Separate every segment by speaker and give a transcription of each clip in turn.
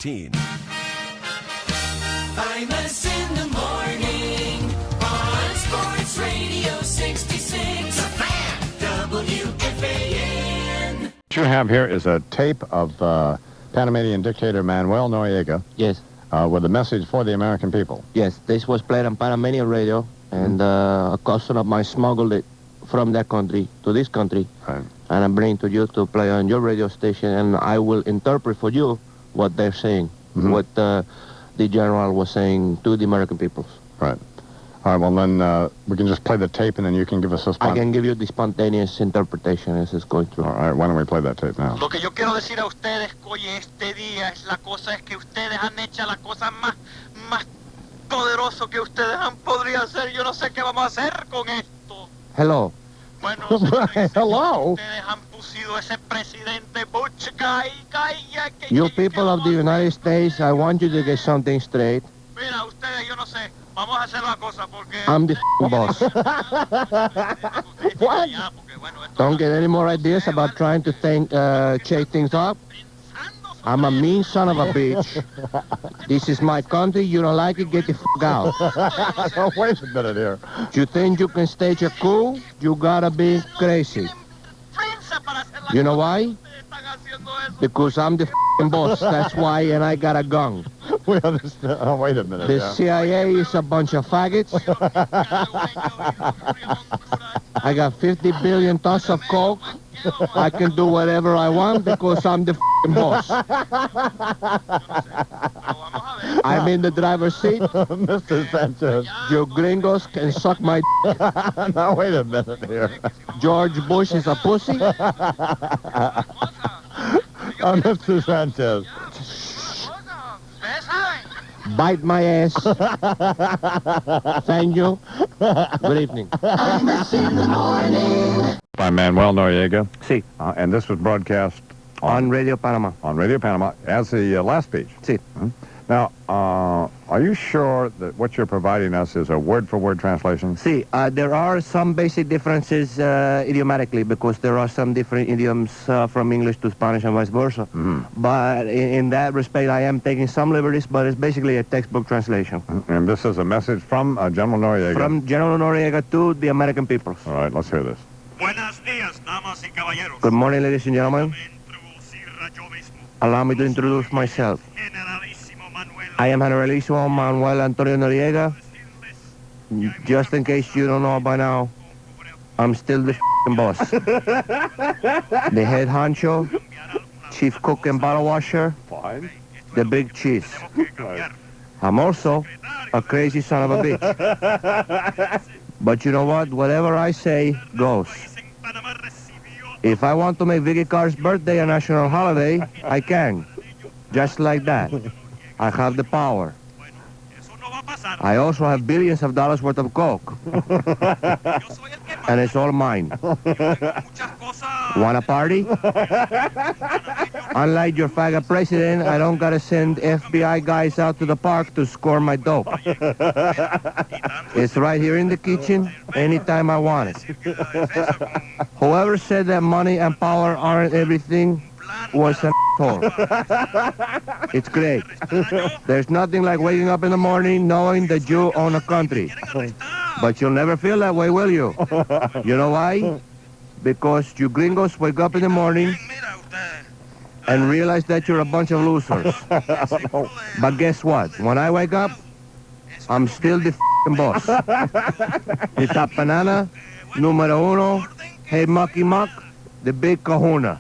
Speaker 1: 15.
Speaker 2: Imus in the morning on Sports Radio 66. The Fan, WFAN.
Speaker 3: What you have here is a tape of Panamanian dictator Manuel Noriega.
Speaker 4: Yes.
Speaker 3: With a message for the American people.
Speaker 4: Yes, this was played on Panamanian radio, and a cousin of mine smuggled it from that country to this country.
Speaker 3: Right.
Speaker 4: And I'm bringing to you to play on your radio station, and I will interpret for you what they're saying, what the general was saying to the American people.
Speaker 3: Right. All right, well, then we can just play the tape, and then you can give us a
Speaker 4: I can give you the spontaneous interpretation as it's going through.
Speaker 3: All right, why don't we play that tape now?
Speaker 5: Lo que yo quiero decir a ustedes hoy este día es la cosa es que ustedes han hecho la cosa más poderoso que ustedes han podido hacer. Yo no sé qué vamos a hacer con esto.
Speaker 4: Hello.
Speaker 5: Bueno,
Speaker 3: Hello.
Speaker 5: ustedes han pusido ese presidente Bush
Speaker 4: You people of the United States, I want you to get something straight.
Speaker 5: Mira, ustedes, yo no sé. Vamos a hacer la cosa porque...
Speaker 4: I'm the boss.
Speaker 5: What?
Speaker 4: Don't get any more ideas about trying to shake things up. I'm a mean son of a bitch. This is my country. You don't like it, get the out.
Speaker 3: No, wait a minute here.
Speaker 4: You think you can stage a coup? You gotta be crazy. You know why? Because I'm the boss. That's why, and I got a gun.
Speaker 3: We understand. Oh, wait a minute.
Speaker 4: The CIA is a bunch of faggots. I got 50 billion tons of coke. I can do whatever I want because I'm the boss. I'm in the driver's seat.
Speaker 3: Mr. Sanchez.
Speaker 4: You gringos can suck my
Speaker 3: Now, wait a minute here.
Speaker 4: George Bush is a pussy.
Speaker 3: Mr. Sanchez.
Speaker 4: Bite my ass. Thank you. Good evening.
Speaker 2: Imus in the morning.
Speaker 3: By Manuel Noriega.
Speaker 4: Sí.
Speaker 3: And this was broadcast
Speaker 4: On Radio Panama.
Speaker 3: on Radio Panama as the last speech.
Speaker 4: Sí.
Speaker 3: Now, are you sure that what you're providing us is a word-for-word translation?
Speaker 4: Sí, there are some basic differences idiomatically because there are some different idioms from English to Spanish and vice versa. But in that respect, I am taking some liberties, but it's basically a textbook translation.
Speaker 3: And this is a message from General Noriega.
Speaker 4: From General Noriega to the American people.
Speaker 3: All right, let's hear this.
Speaker 5: Buenos días, damas y caballeros.
Speaker 4: Good morning, ladies and gentlemen.
Speaker 5: Yo mismo,
Speaker 4: Allow me to introduce myself.
Speaker 5: Generalísimo Manuel.
Speaker 4: I am Generalissimo Manuel Antonio Noriega. Just in case you don't know by now, I'm still the boss. The head honcho, chief cook and bottle washer,
Speaker 3: Fine.
Speaker 4: the big cheese. I'm also a crazy son of a bitch. But you know what? Whatever I say goes. If I want to make Vicky Carr's birthday a national holiday, I can. Just like that. I have the power. I also have billions of dollars worth of coke. And it's all mine. Want a party? Unlike your faggot president, I don't gotta send FBI guys out to the park to score my dope. It's right here in the kitchen, anytime I want it. Whoever said that money and power aren't everything was an asshole. It's great. There's nothing like waking up in the morning knowing that you own a country. But you'll never feel that way, will you? You know why? Because you gringos wake up in the morning and realize that you're a bunch of losers. But guess what? When I wake up, I'm still the boss. The top banana, numero uno, hey mucky muck, the big kahuna.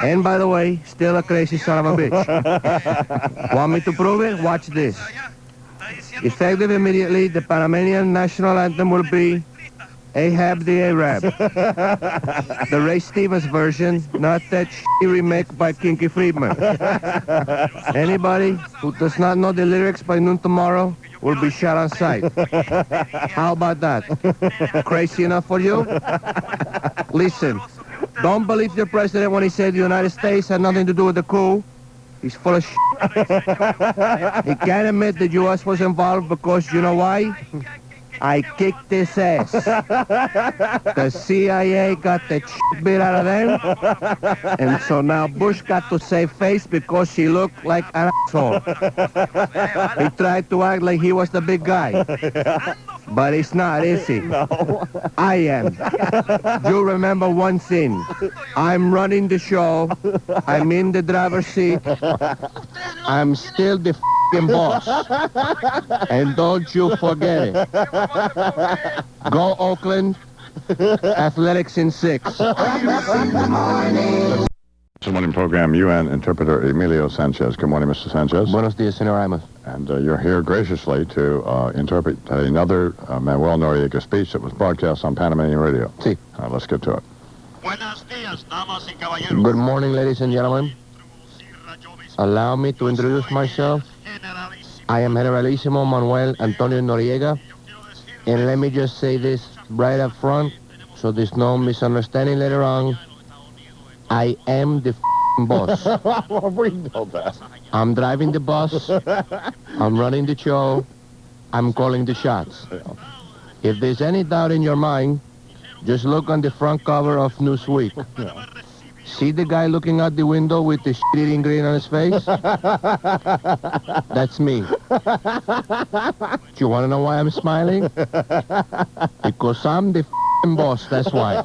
Speaker 4: And by the way, still a crazy son of a bitch. Want me to prove it? Watch this. Effective immediately, the Panamanian national anthem will be Ahab the Arab. The Ray Stevens version, not that shitty remake by Kinky Friedman. Anybody who does not know the lyrics by noon tomorrow will be shot on sight. How about that? Crazy enough for you? Listen, don't believe your president when he said the United States had nothing to do with the coup. He's full of shit. He can't admit the U.S. was involved because you know why? I kicked his ass. The CIA got the bit out of them, and so now Bush got to save face because she looked like an asshole. He tried to act like he was the big guy, but he's not, is he?
Speaker 3: No.
Speaker 4: I am. You remember one thing. I'm running the show. I'm in the driver's seat. I'm still the f***ing boss. And don't you forget it. Go Oakland. Athletics in 6.
Speaker 3: This morning program, UN interpreter Emilio Sanchez. Good morning, Mr. Sanchez.
Speaker 4: Buenos dias, señor Ives.
Speaker 3: And you're here graciously to interpret another Manuel Noriega speech that was broadcast on Panamanian radio.
Speaker 4: Sí.
Speaker 3: Let's get to it.
Speaker 5: Buenos días, damas y caballeros.
Speaker 4: Good morning, ladies and gentlemen. Allow me to introduce myself. I am Generalissimo Manuel Antonio Noriega. And let me just say this right up front, so there's no misunderstanding later on. I am the boss.
Speaker 3: We know that.
Speaker 4: I'm driving the bus. I'm running the show. I'm calling the shots. If there's any doubt in your mind, just look on the front cover of Newsweek. See the guy looking out the window with the shit-eating grin on his face? That's me. You want to know why I'm smiling? Because I'm the boss, that's why.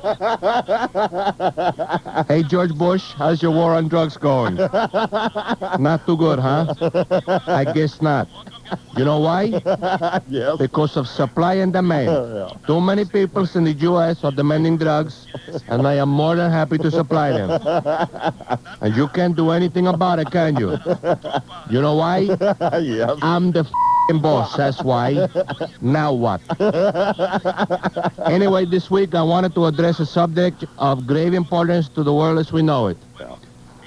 Speaker 4: Hey, George Bush, how's your war on drugs going? Not too good, huh? I guess not. You know why?
Speaker 3: Yes.
Speaker 4: Because of supply and demand. Too many people in the U.S. are demanding drugs, and I am more than happy to supply them. And you can't do anything about it, can you? You know why?
Speaker 3: Yes.
Speaker 4: I'm the boss, that's why. Now what? Anyway, this week I wanted to address a subject of grave importance to the world as we know it.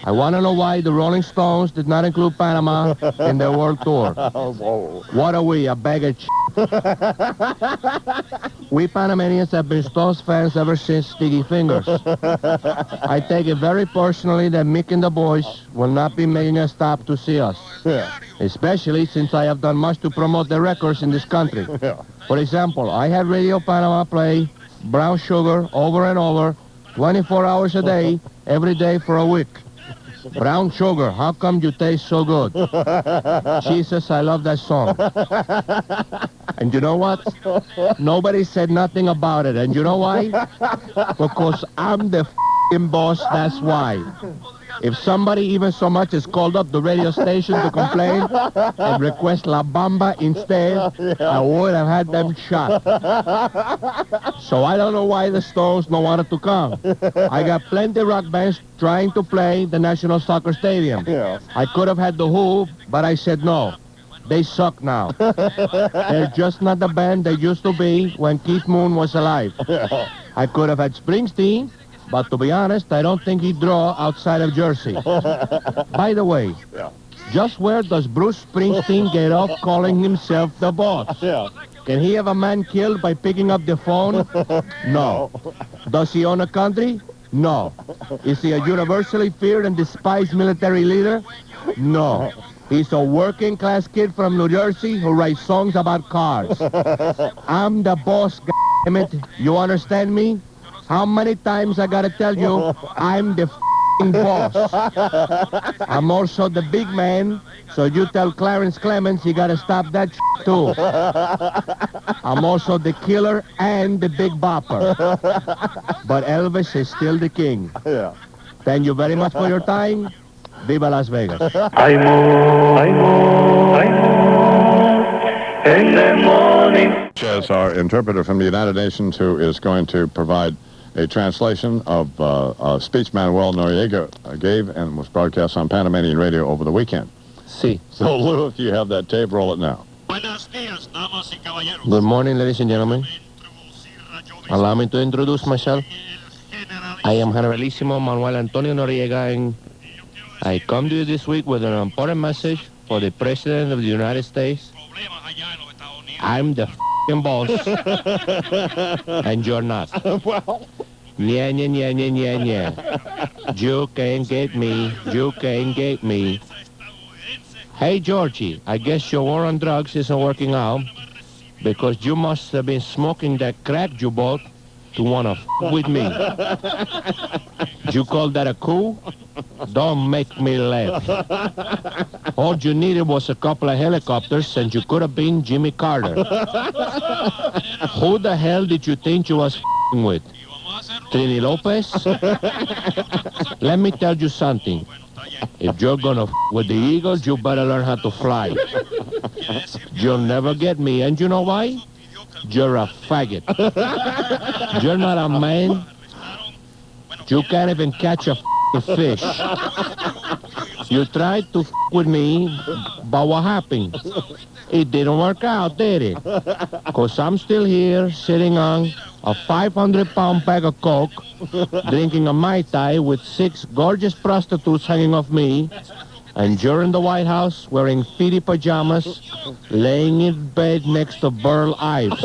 Speaker 4: I want to know why the Rolling Stones did not include Panama in their world tour. What are we, a bag of We Panamanians have been Stones fans ever since Sticky Fingers. I take it very personally that Mick and the boys will not be making a stop to see us. Especially since I have done much to promote their records in this country. For example, I had Radio Panama play Brown Sugar over and over, 24 hours a day, every day for a week. Brown Sugar, how come you taste so good? Jesus, I love that song. And you know what? Nobody said nothing about it. And you know why? Because I'm the f***ing boss, that's why. If somebody even so much as called up the radio station to complain and request La Bamba instead, I would have had them shot. So I don't know why the Stones don't want to come. I got plenty of rock bands trying to play the National Soccer Stadium. I could have had the Who, but I said no. They suck now. They're just not the band they used to be when Keith Moon was alive. I could have had Springsteen, but to be honest, I don't think he'd draw outside of Jersey. By the way, just where does Bruce Springsteen get off calling himself the boss? Can he have a man killed by picking up the phone? No. Does he own a country? No. Is he a universally feared and despised military leader? No. He's a working class kid from New Jersey who writes songs about cars. I'm the boss, goddammit. You understand me? How many times I gotta tell you, I'm the f***ing boss. I'm also the big man, so you tell Clarence Clemens you gotta stop that too. I'm also the killer and the big bopper. But Elvis is still the king. Thank you very much for your time. Viva Las Vegas.
Speaker 1: In the morning.
Speaker 3: As our interpreter from the United Nations, who is going to provide a translation of a speech Manuel Noriega gave and was broadcast on Panamanian radio over the weekend.
Speaker 4: Sí.
Speaker 3: So, Lou, if you have that tape, roll it now.
Speaker 5: Buenos días, damas y caballeros.
Speaker 4: Good morning, ladies and gentlemen. Allow me to introduce myself. I am Generalissimo Manuel Antonio Noriega, and I come to you this week with an important message for the President of the United States. I'm the f***ing boss, and you're not.
Speaker 3: Well,
Speaker 4: Yeah. You can't get me. You can't get me. Hey, Georgie, I guess your war on drugs isn't working out. because you must have been smoking that crack you bought to want to f with me. You call that a coup? Don't make me laugh. All you needed was a couple of helicopters and you could have been Jimmy Carter. Who the hell did you think you was f***ing with? Trini Lopez? Let me tell you something. If you're gonna f with the Eagles, you better learn how to fly. You'll never get me, and you know why? You're a faggot. You're not a man. You can't even catch a f***ing fish. You tried to f with me, but what happened? It didn't work out, did it? Because I'm still here, sitting on a 500-pound bag of Coke, drinking a Mai Tai with 6 gorgeous prostitutes hanging off me, and you're in the White House wearing feety pajamas, laying in bed next to Berl Ives.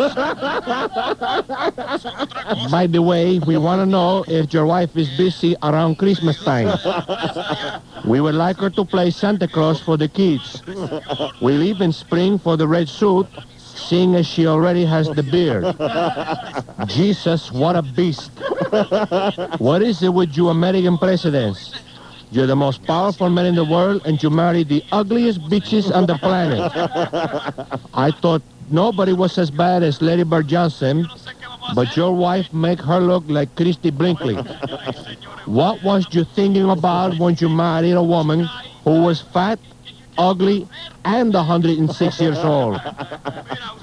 Speaker 4: By the way, we want to know if your wife is busy around Christmas time. We would like her to play Santa Claus for the kids. We leave in spring for the red suit, seeing as she already has the beard. Jesus, what a beast. What is it with you American presidents? You're the most powerful man in the world, and you marry the ugliest bitches on the planet. I thought nobody was as bad as Lady Bird Johnson, but your wife make her look like Christy Brinkley. What was you thinking about when you married a woman who was fat, ugly, and 106 years old?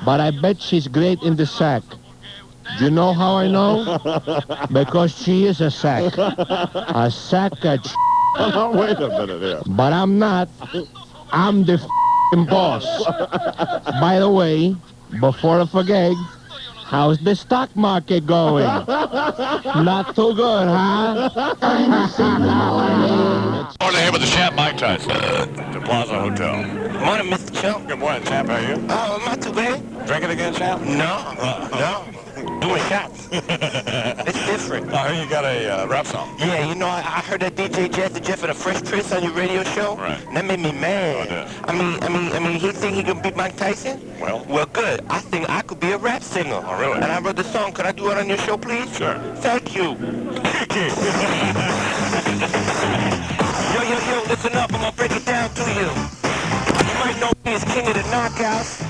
Speaker 4: But I bet she's great in the sack. You know how I know? Because she is a sack. A sack of
Speaker 3: Wait a minute here.
Speaker 4: But I'm not. I'm the f***ing boss. By the way, before I forget, how's the stock market going? Not too good, huh?
Speaker 3: Morning here with the champ, Mike Tyson. The Plaza Hotel.
Speaker 5: Morning, Mr. Chump.
Speaker 3: Good morning, champ. How are you?
Speaker 5: Oh, not too bad.
Speaker 3: Drinking again, champ?
Speaker 5: No. Doing shots. It's different.
Speaker 3: I heard you got a rap song.
Speaker 5: Yeah, you know, I heard that DJ Jazzy Jeff of the Fresh Prince on your radio show.
Speaker 3: Right.
Speaker 5: That made me mad.
Speaker 3: Oh,
Speaker 5: I mean, he think he can beat Mike Tyson? Well, good. I think I could be a rap singer.
Speaker 3: Oh, really?
Speaker 5: And I wrote the song. Could I do it on your show, please?
Speaker 3: Sure.
Speaker 5: Thank you. Yo, listen up. I'm gonna break it down to you. You might know me as king of the knockouts,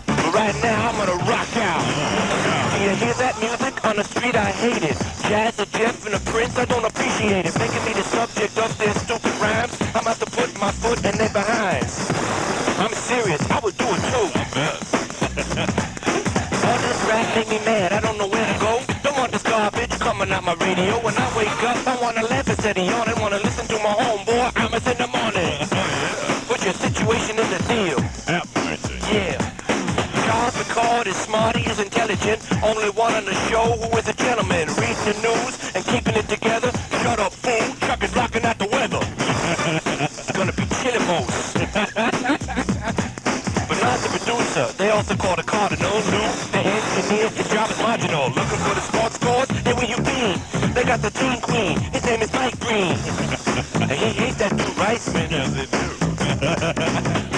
Speaker 5: but right now I'm gonna rock out. You hear that music? On the street I hate it. Jazz, Jeff, and the Prince, I don't appreciate it. Making me the subject of their stupid rhymes. I'm about to put my foot in their behinds. I'm serious, I would do it too. All this rap make me mad, I don't know where to go. Don't want this garbage coming out my radio. When I wake up, I wanna laugh instead of yawn and wanna listen to my homeboy, Ives in the morning. What's your situation in the deal? Yeah. Charles McCord is smart, he is intelligent. Only one on the show who is a gentleman. Reading the news and keeping it together. Shut up, fool. Chuck is blocking out the weather. It's gonna be chilly most. But not the producer. They also call the cardinal. Lou, the engineer, his job is marginal. Looking for the sports scores? Hey, where you been? They got the team queen. His name is Mike Green. And he hates that dude, right? Yes, they do.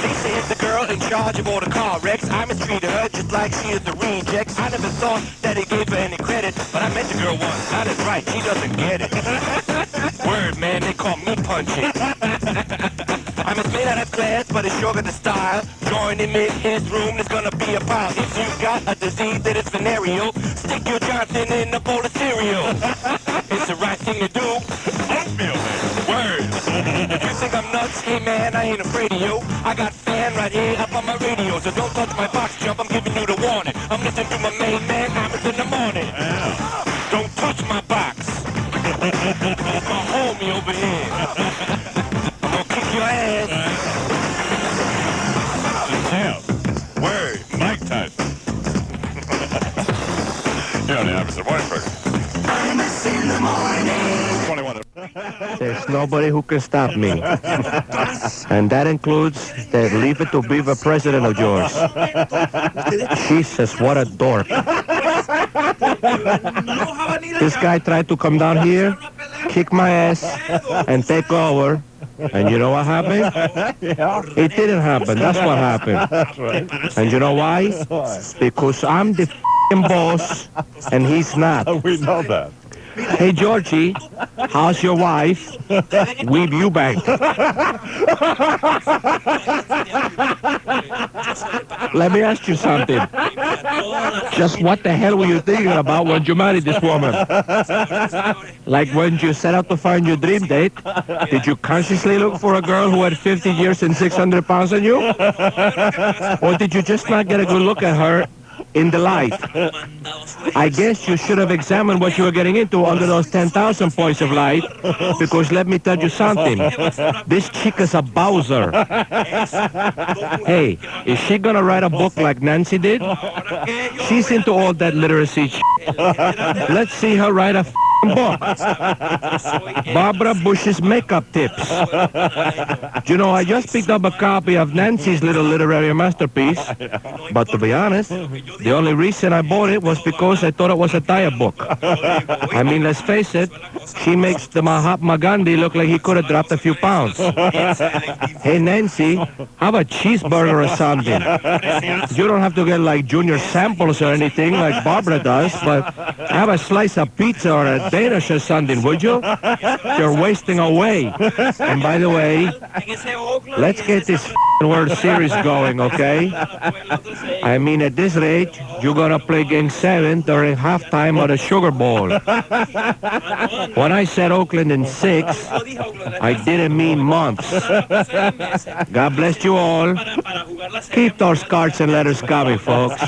Speaker 5: Lisa is the girl in charge of all the car wrecks. I mistreat her just like she is the reject. I never thought that he gave her any credit, but I met the girl once. That is right, she doesn't get it. Word, man, they call me punchy. I'm as made out of glass, but it's sure got the style. Join him in his room, there's gonna be a pile. If you got a disease that is venereal, stick your Johnson in a bowl of cereal. It's the right thing to do. Oatmeal, man. Word. If you think I'm nuts, hey man, I ain't afraid of you. I got fan right here up on my radio, so don't touch my box jump, I'm giving you the warning. I'm listening to my main man, Ives in the morning. Don't touch my box. My homie over here. I'm gonna kick your ass.
Speaker 3: Champ. Word. Mike Tyson. You're on the Ives in the morning program.
Speaker 2: Ives in the morning.
Speaker 3: 21.
Speaker 4: There's nobody who can stop me. And that includes the Leave It to Beaver president of yours. Jesus, what a dork. This guy tried to come down here, kick my ass, and take over. And you know what happened?
Speaker 3: Yeah.
Speaker 4: It didn't happen. That's what happened.
Speaker 3: That's right.
Speaker 4: And you know why? Because I'm the f***ing boss, and he's not.
Speaker 3: We know that.
Speaker 4: Hey, Georgie, how's your wife? Weeb Eubank. Let me ask you something. Just what the hell were you thinking about when you married this woman? Like when you set out to find your dream date, did you consciously look for a girl who had 50 years and 600 pounds on you? Or did you just not get a good look at her in the light? I guess you should have examined what you were getting into under those 10,000 points of light, because let me tell you something. This chick is a Bowser. Hey, is she gonna write a book like Nancy did? She's into all that literacy shit. Let's see her write a f***ing book. Barbara Bush's makeup tips. You know, I just picked up a copy of Nancy's little literary masterpiece, but to be honest, the only reason I bought it was because I thought it was a diet book. I mean, let's face it, she makes the Mahatma Gandhi look like he could have dropped a few pounds. Hey, Nancy, have a cheeseburger or something. You don't have to get like junior samples or anything like Barbara does, but have a slice of pizza or a Danish or something, would you? You're wasting away. And by the way, let's get this World Series going, okay? I mean, at this rate, you're gonna play Game 7 during halftime of the Sugar Bowl. When I said Oakland in 6, I didn't mean months. God bless you all. Keep those cards and letters coming, folks.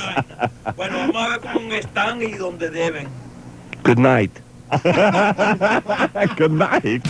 Speaker 4: Good night.
Speaker 3: Good night.